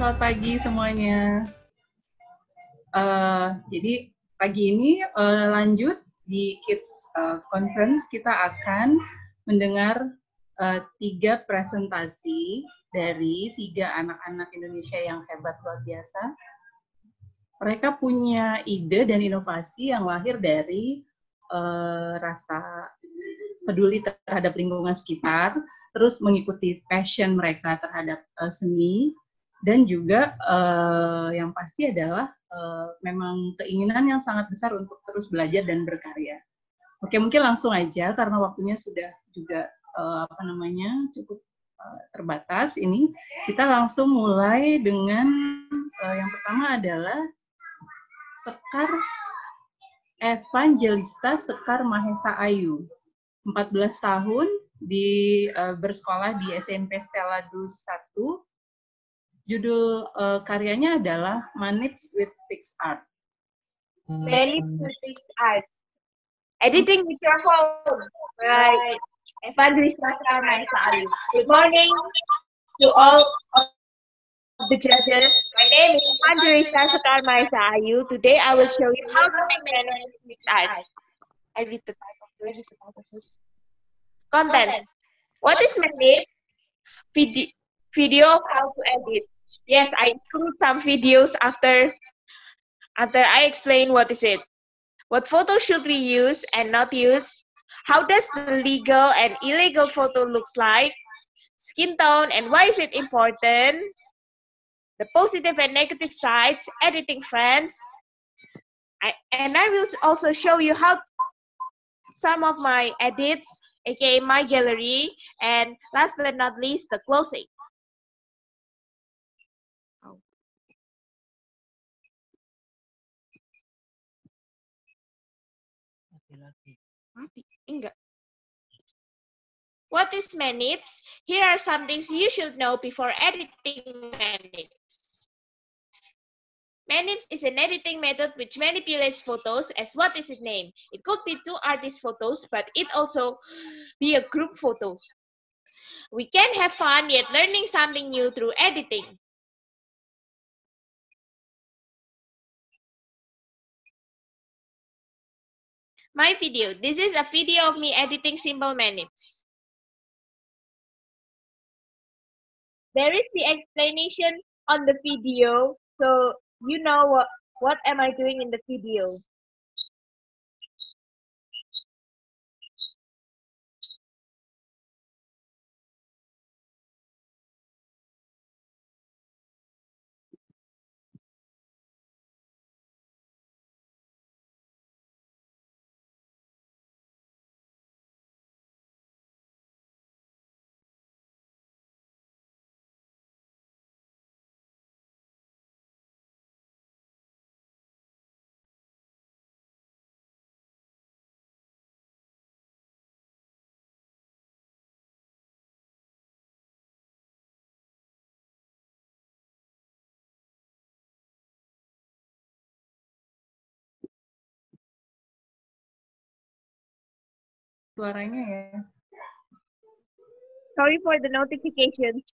selamat pagi semuanya. Jadi pagi ini lanjut di Kids Conference kita akan mendengar 3 presentasi dari 3 anak-anak Indonesia yang hebat luar biasa. Mereka punya ide dan inovasi yang lahir dari rasa peduli terhadap lingkungan sekitar, terus mengikuti passion mereka terhadap seni, dan juga yang pasti adalah memang keinginan yang sangat besar untuk terus belajar dan berkarya. Oke, mungkin langsung aja karena waktunya sudah juga cukup terbatas. Ini kita langsung mulai dengan yang pertama adalah Evagelista Sekar Mahesa Ayu, 14 tahun, bersekolah di SMP Stella Dus 1. Judul karyanya adalah Manips with Fixed Art. Manips with Fixed Art. Editing with your phone. Right. Evagelista Sekar Mahesa Ayu. Good morning to all of the judges. My name is Evagelista Sekar Mahesa Ayu. Today I will show you how to make manips with fixed art. I read the title first. Content. What is manip? Video of how to edit. Yes, I include some videos after I explain what is it. What photo should we use and not use? How does the legal and illegal photo looks like? Skin tone and why is it important? The positive and negative sides, editing friends. I will also show you how some of my edits, aka my gallery, and last but not least, the closing. What is manips? Here are some things you should know before editing manips. Manips is an editing method which manipulates photos as what is its name. It could be 2 artist photos, but it also be a group photo. We can have fun yet learning something new through editing. My video. This is a video of me editing simple manips. There is the explanation on the video, so you know what am I doing in the video. Suaranya ya. Sorry for the notifications.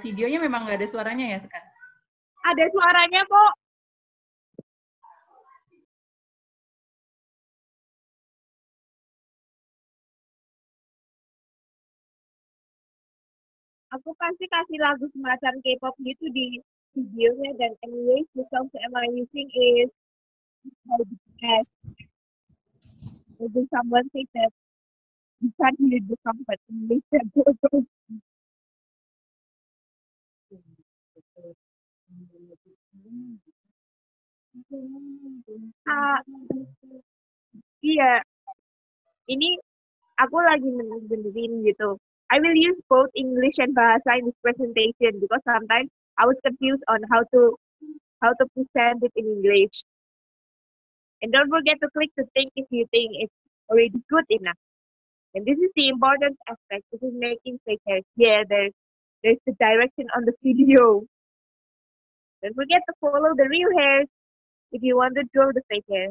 Videonya memang nggak ada suaranya ya sekarang? Ada suaranya kok. Aku pasti kasih lagu semacam K-pop gitu di videonya, dan anyways the song am I using is BTS. Maybe someone say that you can't hear the song but English. Iya, ini aku lagi benerin gitu. I will use both English and Bahasa in this presentation because sometimes I was confused on how to present it in English. And don't forget to click the thing if you think it's already good enough. And this is the important aspect. This is making fake hairs. Yeah, there's the direction on the video. Don't forget to follow the real hairs if you want to draw the fake hair.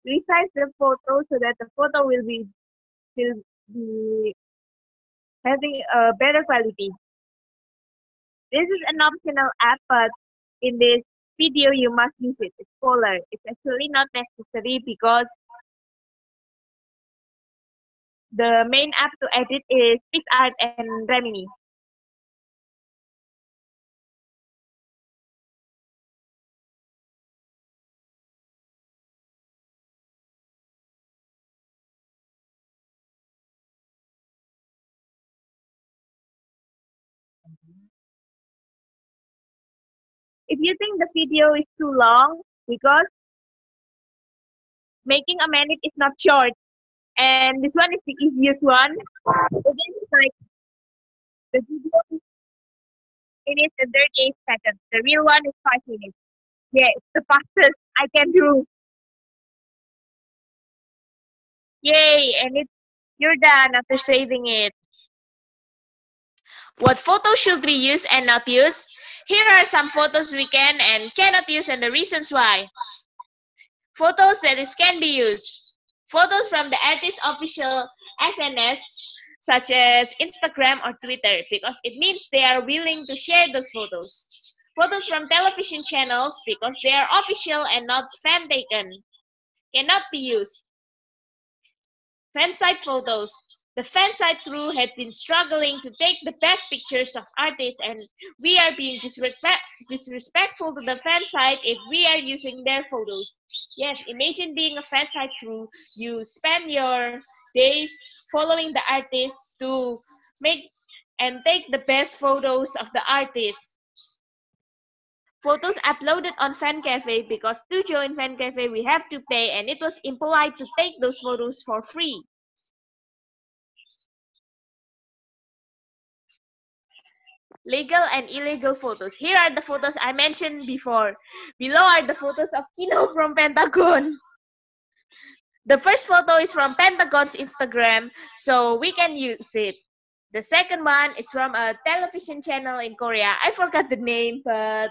resize the photo so that the photo will be having a better quality. This is an optional app, but in this video you must use it. It's Polar. It's actually not necessary because the main app to edit is PixArt and Remini. If you think the video is too long, because making a minute is not short, and this one is the easiest one. It is like the video is minutes and 38 seconds. The real one is 5 minutes. Yeah, it's the fastest I can do. Yay, and you're done after saving it. What photos should we use and not use? Here are some photos we can and cannot use and the reasons why. Photos that can be used. Photos from the artist's official SNS, such as Instagram or Twitter, because it means they are willing to share those photos. Photos from television channels, because they are official and not fan taken, cannot be used. Fan site photos. The fan site crew had been struggling to take the best pictures of artists, and we are being disrespectful to the fan site if we are using their photos. Yes, imagine being a fan site crew. You spend your days following the artists to make and take the best photos of the artists. Photos uploaded on Fan Cafe, because to join Fan Cafe we have to pay, and it was impolite to take those photos for free. Legal and illegal photos. Here are the photos I mentioned before. Below are the photos of Kino from Pentagon. The first photo is from Pentagon's Instagram, so we can use it. The second one is from a television channel in Korea. I forgot the name, but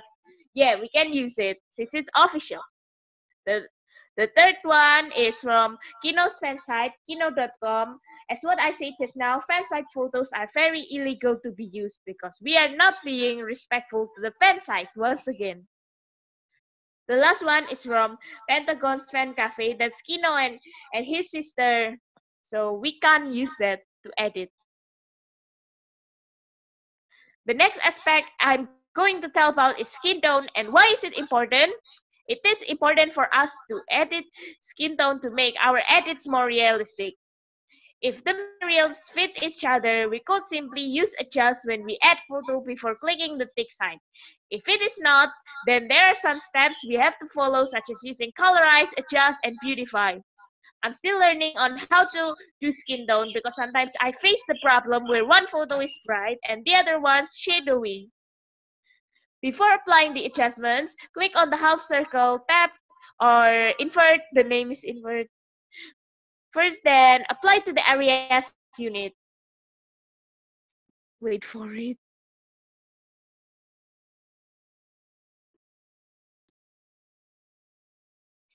yeah, we can use it since it's official. The third one is from Kino's fan site, kino.com. As what I said just now, fan site photos are very illegal to be used because we are not being respectful to the fan site once again. The last one is from Pentagon's Fan Cafe. That's Kino and his sister. So we can't use that to edit. The next aspect I'm going to tell about is skin tone and why is it important? It is important for us to edit skin tone to make our edits more realistic. If the materials fit each other, we could simply use adjust when we add photo before clicking the tick sign. If it is not, then there are some steps we have to follow, such as using colorize, adjust, and beautify. I'm still learning on how to do skin tone because sometimes I face the problem where one photo is bright and the other one's shadowy. Before applying the adjustments, click on the half circle, tap or invert, the name is invert. First, then apply to the areas unit. Wait for it.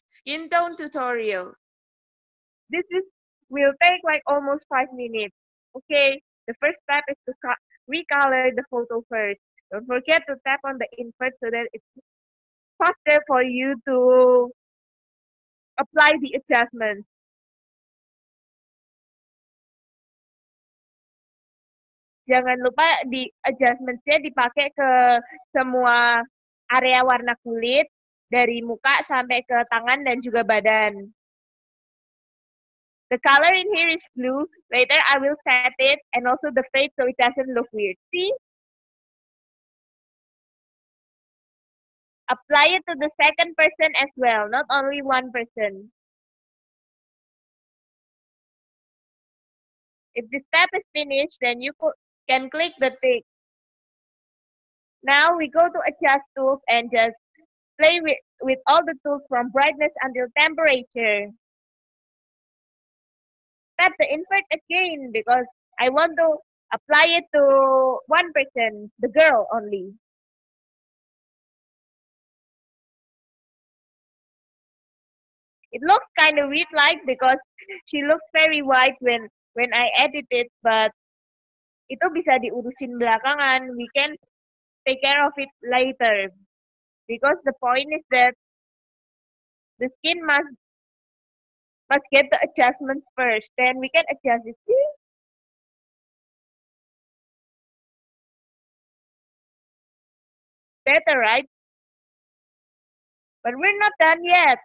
Skin tone tutorial. This will take like almost 5 minutes. Okay, the first step is to recolor the photo first. Don't forget to tap on the invert so that it's faster for you to apply the adjustments. Jangan lupa di adjustments-nya dipakai ke semua area warna kulit, dari muka sampai ke tangan dan juga badan. The color in here is blue. Later I will set it and also the fade so it doesn't look weird. See? Apply it to the second person as well, not only one person. If the step is finished, then you can click the tick. Now we go to adjust tools and just play with all the tools from brightness until temperature. Tap the invert again because I want to apply it to one person, the girl only. It looks kind of weird like because she looks very white when I edit it, but itu bisa diurusin belakangan. We can take care of it later. Because the point is that the skin must get the adjustments first. Then we can adjust it. Better, right? But we're not done yet.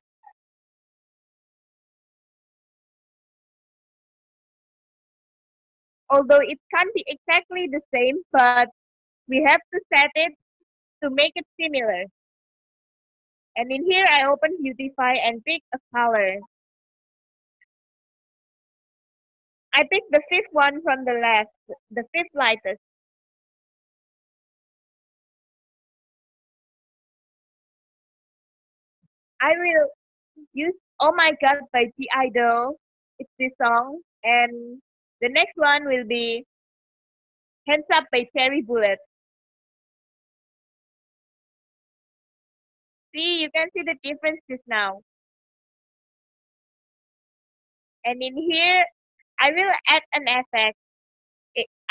Although it can't be exactly the same, but we have to set it to make it similar. And in here, I open Beautify and pick a color. I picked the fifth one from the left, the fifth lightest. I will use Oh My God by G-Idol. It's this song. And the next one will be Hands Up by Cherry Bullet. See, you can see the differences now. And in here, I will add an effect.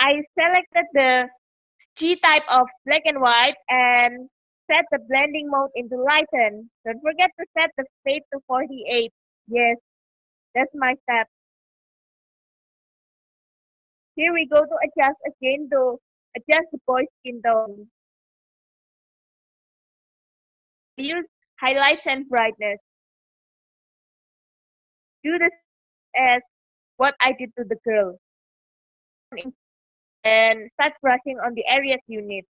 I selected the G type of black and white and set the blending mode into lighten. Don't forget to set the fade to 48. Yes, that's my step. Here we go to adjust again to adjust the boy's skin tone. Use highlights and brightness. Do the as what I did to the girl. And start brushing on the areas you need.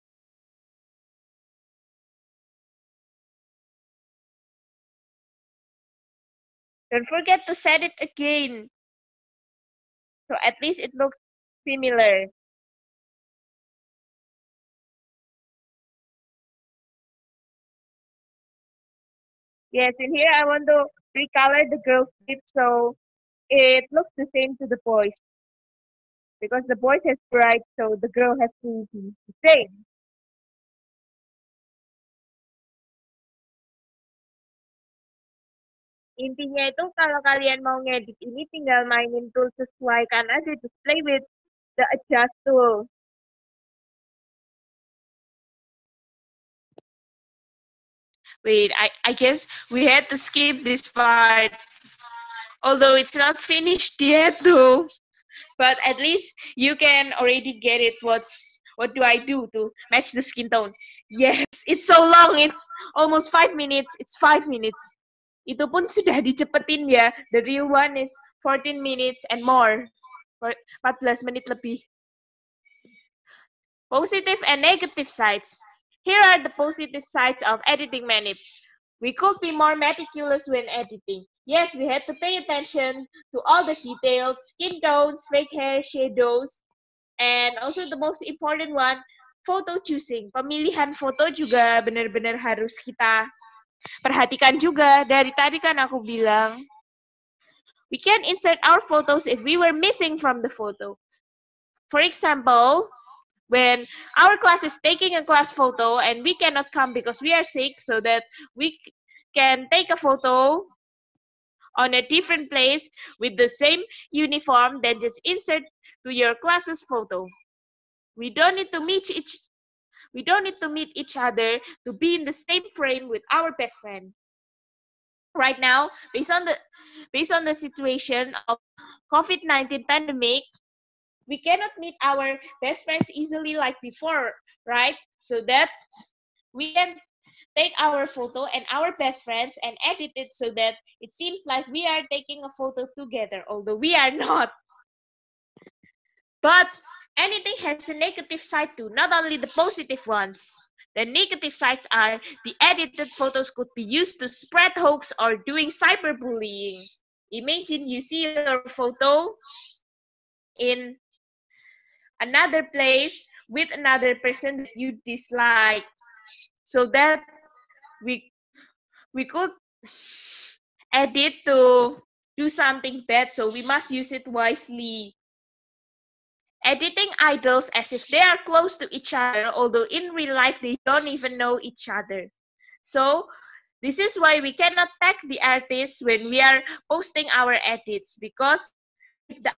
Don't forget to set it again. So at least it looks similar. Yes, in here I want to recolor the girl's lips so it looks the same to the boys. Because the boys has bright, so the girl has to be the same. Intinya itu kalau kalian mau ngedit ini tinggal mainin tool sesuaikan aja, just play with the adjust tool. Wait, I guess we had to skip this part. Although it's not finished yet though. But at least you can already get it what do I do to match the skin tone. Yes, it's so long. It's almost 5 minutes. It's 5 minutes. Itu pun sudah dicepetin ya. The real one is 14 minutes and more. 14 menit lebih. Positive and negative sides. Here are the positive sides of editing minutes. We could be more meticulous when editing. Yes, we had to pay attention to all the details, skin tones, fake hair, shadows, and also the most important one, photo choosing. Pemilihan foto juga benar-benar harus kita perhatikan juga. Dari tadi kan aku bilang, we can insert our photos if we were missing from the photo. For example, when our class is taking a class photo and we cannot come because we are sick, so that we can take a photo on a different place with the same uniform, then just insert to your class's photo. We don't need to meet each other to be in the same frame with our best friend. Right now, based on the situation of COVID-19 pandemic, we cannot meet our best friends easily like before, right? So that we can take our photo and our best friends and edit it so that it seems like we are taking a photo together, although we are not. But anything has a negative side too, not only the positive ones. The negative sides are the edited photos could be used to spread hoax or doing cyberbullying. Imagine you see your photo in another place with another person that you dislike. So that we could edit to do something bad, so we must use it wisely. Editing idols as if they are close to each other, although in real life they don't even know each other. So This is why we cannot tag the artists when we are posting our edits, because if the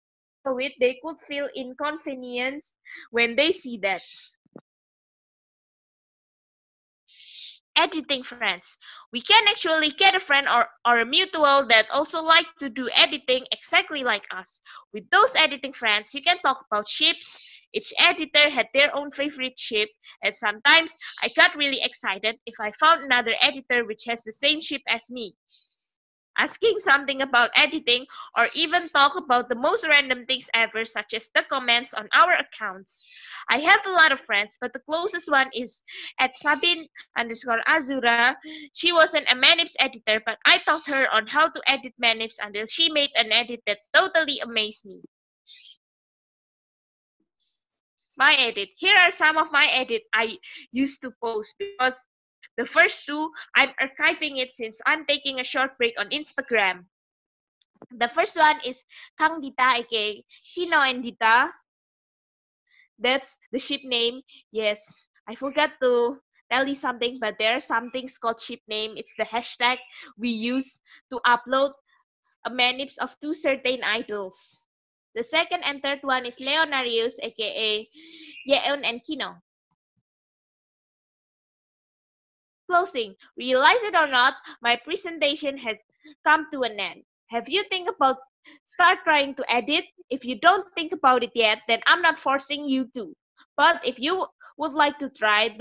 it, they could feel inconvenience when they see that. Editing friends. We can actually get a friend or a mutual that also like to do editing exactly like us. With those editing friends, you can talk about ships. Each editor had their own favorite ship, and sometimes I got really excited if I found another editor which has the same ship as me. Asking something about editing, or even talk about the most random things ever, such as the comments on our accounts. I have a lot of friends, but the closest one is at Sabin_Azura. She wasn't a Manips editor, but I taught her on how to edit Manips until she made an edit that totally amazed me. My edit. Here are some of my edit I used to post, because the first two, I'm archiving it since I'm taking a short break on Instagram. The first one is Kang Dita, aka Kino and Dita. That's the ship name. Yes, I forgot to tell you something, but there are some things called ship name. It's the hashtag we use to upload a manips of two certain idols. The second and third one is Leonarius, aka Yeon and Kino. Closing. Realize it or not, my presentation had come to an end. Have you think about start trying to edit? If you don't think about it yet, then I'm not forcing you to. But if you would like to try,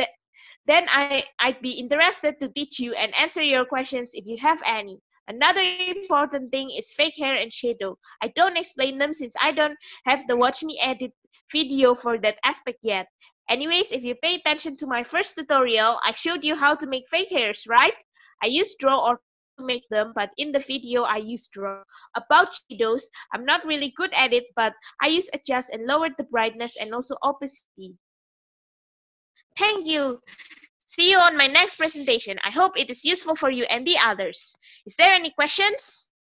then I'd be interested to teach you and answer your questions if you have any. Another important thing is fake hair and shadow. I don't explain them since I don't have the watch me edit video for that aspect yet. Anyways, if you pay attention to my first tutorial, I showed you how to make fake hairs, right? I used draw or to make them, but in the video I used draw. About shadows, I'm not really good at it, but I use adjust and lowered the brightness and also opacity. Thank you. See you on my next presentation. I hope it is useful for you and the others. Is there any questions?